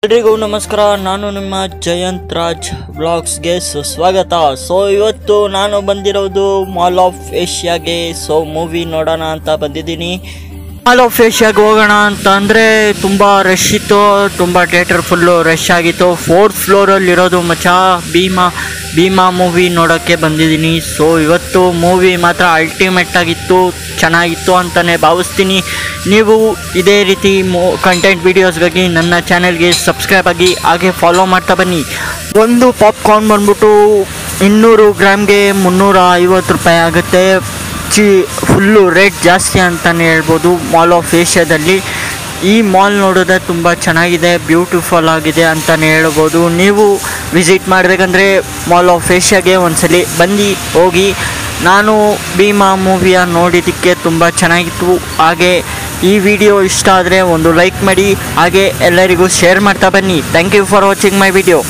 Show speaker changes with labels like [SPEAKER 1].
[SPEAKER 1] ಎಲ್ರಿಗೂ ನಮಸ್ಕಾರ. ನಾನು ನಿಮ್ಮ ಜಯಂತ್ ರಾಜ್ ಬ್ಲಾಗ್ಸ್ಗೆ ಸುಸ್ವಾಗತ. ಇವತ್ತು ನಾನು ಬಂದಿರೋದು ಮಾಲ್ ಆಫ್ ಏಷ್ಯಾಗೆ. ಮೂವಿ ನೋಡೋಣ ಅಂತ ಬಂದಿದ್ದೀನಿ. ಮಾಲ್ ಆಫ್ ಏಷ್ಯಾಗೆ ಹೋಗೋಣ ಅಂತ ಅಂದರೆ ತುಂಬ ರಶ್ ಇತ್ತು, ತುಂಬ ಥಿಯೇಟರ್ ಫುಲ್ಲು ರಶ್ ಆಗಿತ್ತು. 4th ಫ್ಲೋರಲ್ಲಿರೋದು ಮಚ್ಚ. ಭೀಮಾ ಮೂವಿ ನೋಡೋಕ್ಕೆ ಬಂದಿದ್ದೀನಿ. ಇವತ್ತು ಮೂವಿ ಮಾತ್ರ ಅಲ್ಟಿಮೇಟ್ ಆಗಿತ್ತು, ಚೆನ್ನಾಗಿತ್ತು ಅಂತಲೇ ಭಾವಿಸ್ತೀನಿ. ನೀವು ಇದೇ ರೀತಿ ಕಂಟೆಂಟ್ ವೀಡಿಯೋಸ್ಗಾಗಿ ನನ್ನ ಚಾನೆಲ್ಗೆ ಸಬ್ಸ್ಕ್ರೈಬ್ ಆಗಿ ಹಾಗೆ ಫಾಲೋ ಮಾಡ್ತಾ ಬನ್ನಿ. ಒಂದು ಪಾಪ್ಕಾರ್ನ್ ಬಂದ್ಬಿಟ್ಟು 200 ಗ್ರಾಮ್ಗೆ 350 ರೂಪಾಯಿ ಆಗುತ್ತೆ. ಫುಲ್ಲು ರೇಟ್ ಜಾಸ್ತಿ ಅಂತಲೇ ಹೇಳ್ಬೋದು ಮಾಲ್ ಆಫ್ ಏಷ್ಯಾದಲ್ಲಿ. ಈ ಮಾಲ್ ನೋಡೋದೇ ತುಂಬ ಚೆನ್ನಾಗಿದೆ, ಬ್ಯೂಟಿಫುಲ್ ಆಗಿದೆ ಅಂತಲೇ ಹೇಳ್ಬೋದು. ನೀವು ವಿಸಿಟ್ ಮಾಡಬೇಕಂದ್ರೆ ಮಾಲ್ ಆಫ್ ಏಷ್ಯಾಗೆ ಒಂದ್ಸಲಿ ಬಂದು ಹೋಗಿ. ನಾನು ಭೀಮಾ ಮೂವಿಯ ನೋಡಿದ್ದಕ್ಕೆ ತುಂಬ ಚೆನ್ನಾಗಿತ್ತು. ಹಾಗೆ ಈ ವಿಡಿಯೋ ಇಷ್ಟ ಆದರೆ ಒಂದು ಲೈಕ್ ಮಾಡಿ, ಹಾಗೆ ಎಲ್ಲರಿಗೂ ಶೇರ್ ಮಾಡ್ತಾ ಬನ್ನಿ. Thank you for watching my video.